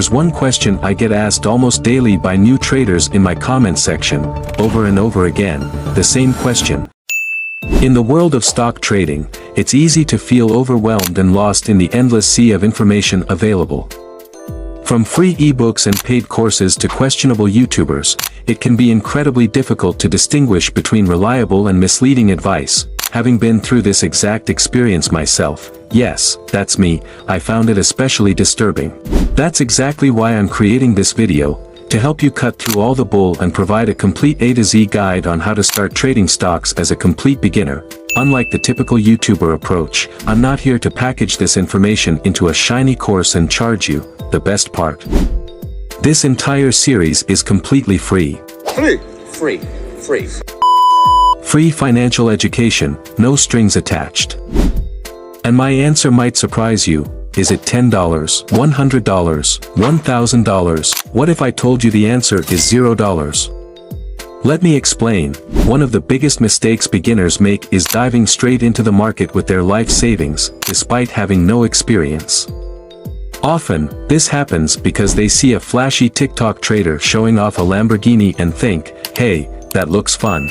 There's one question I get asked almost daily by new traders in my comment section, over and over again, the same question. In the world of stock trading, it's easy to feel overwhelmed and lost in the endless sea of information available. From free ebooks and paid courses to questionable YouTubers, it can be incredibly difficult to distinguish between reliable and misleading advice. Having been through this exact experience myself, yes, that's me, I found it especially disturbing. That's exactly why I'm creating this video, to help you cut through all the bull and provide a complete A to Z guide on how to start trading stocks as a complete beginner. Unlike the typical YouTuber approach, I'm not here to package this information into a shiny course and charge you. The best part. This entire series is completely free. Free Financial education, no strings attached. And my answer might surprise you. Is it $10, $100, $1,000? What if I told you the answer is $0? Let me explain. One of the biggest mistakes beginners make is diving straight into the market with their life savings, despite having no experience. Often, this happens because they see a flashy TikTok trader showing off a Lamborghini and think, hey, that looks fun.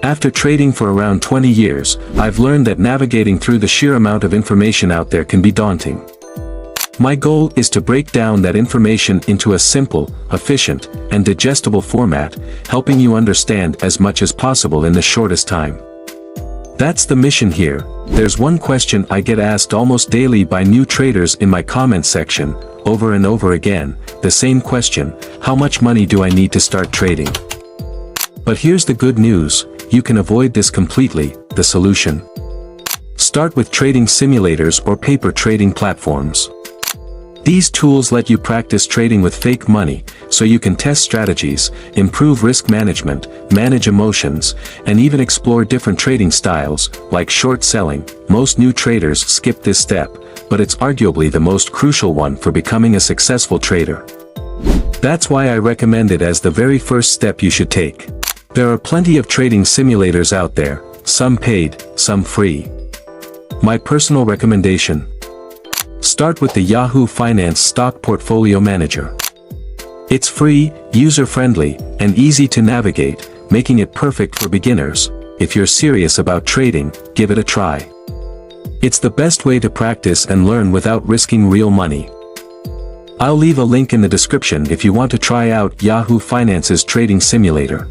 After trading for around 20 years, I've learned that navigating through the sheer amount of information out there can be daunting. My goal is to break down that information into a simple, efficient, and digestible format, helping you understand as much as possible in the shortest time. That's the mission here. There's one question I get asked almost daily by new traders in my comment section, over and over again, the same question: how much money do I need to start trading? But here's the good news, you can avoid this completely. The solution. Start with trading simulators or paper trading platforms. These tools let you practice trading with fake money, so you can test strategies, improve risk management, manage emotions, and even explore different trading styles, like short selling. Most new traders skip this step, but it's arguably the most crucial one for becoming a successful trader. That's why I recommend it as the very first step you should take. There are plenty of trading simulators out there, some paid, some free. My personal recommendation: start with the Yahoo Finance Stock Portfolio Manager. It's free, user-friendly, and easy to navigate, making it perfect for beginners. If you're serious about trading, give it a try. It's the best way to practice and learn without risking real money. I'll leave a link in the description if you want to try out Yahoo Finance's trading simulator.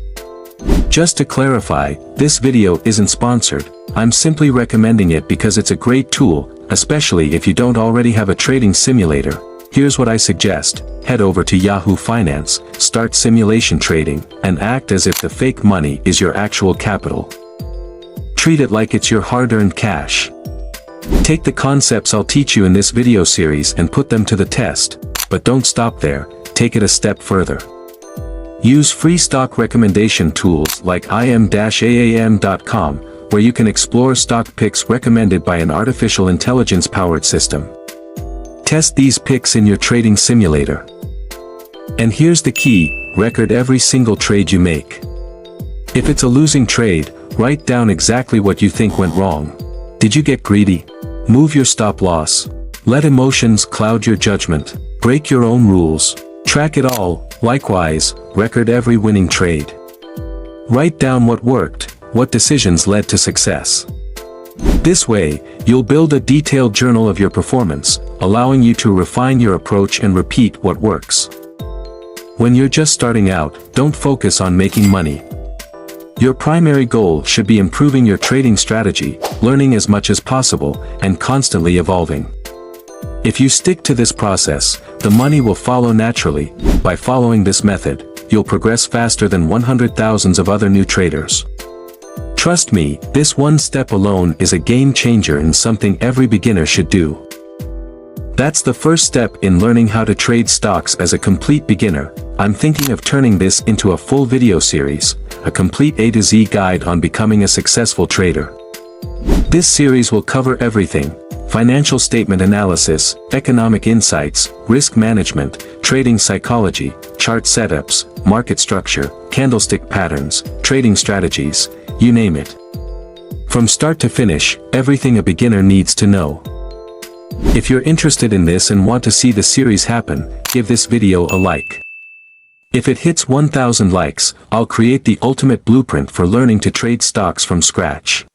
Just to clarify, this video isn't sponsored. I'm simply recommending it because it's a great tool, especially if you don't already have a trading simulator. Here's what I suggest: head over to Yahoo Finance, start simulation trading, and act as if the fake money is your actual capital. Treat it like it's your hard-earned cash. Take the concepts I'll teach you in this video series and put them to the test. But don't stop there, take it a step further. Use free stock recommendation tools like im-aam.com, where you can explore stock picks recommended by an artificial intelligence-powered system. Test these picks in your trading simulator. And here's the key: record every single trade you make. If it's a losing trade, write down exactly what you think went wrong. Did you get greedy? Move your stop loss. Let emotions cloud your judgment. Break your own rules. Track it all. Likewise, record every winning trade. Write down what worked, what decisions led to success. This way, you'll build a detailed journal of your performance, allowing you to refine your approach and repeat what works. When you're just starting out, don't focus on making money. Your primary goal should be improving your trading strategy, learning as much as possible, and constantly evolving. If you stick to this process, the money will follow naturally. By following this method, you'll progress faster than thousands of other new traders. Trust me, this one step alone is a game changer and something every beginner should do. That's the first step in learning how to trade stocks as a complete beginner. I'm thinking of turning this into a full video series, a complete A to Z guide on becoming a successful trader. This series will cover everything: financial statement analysis, economic insights, risk management, trading psychology, chart setups, market structure, candlestick patterns, trading strategies, you name it. From start to finish, everything a beginner needs to know. If you're interested in this and want to see the series happen, give this video a like. If it hits 1,000 likes, I'll create the ultimate blueprint for learning to trade stocks from scratch.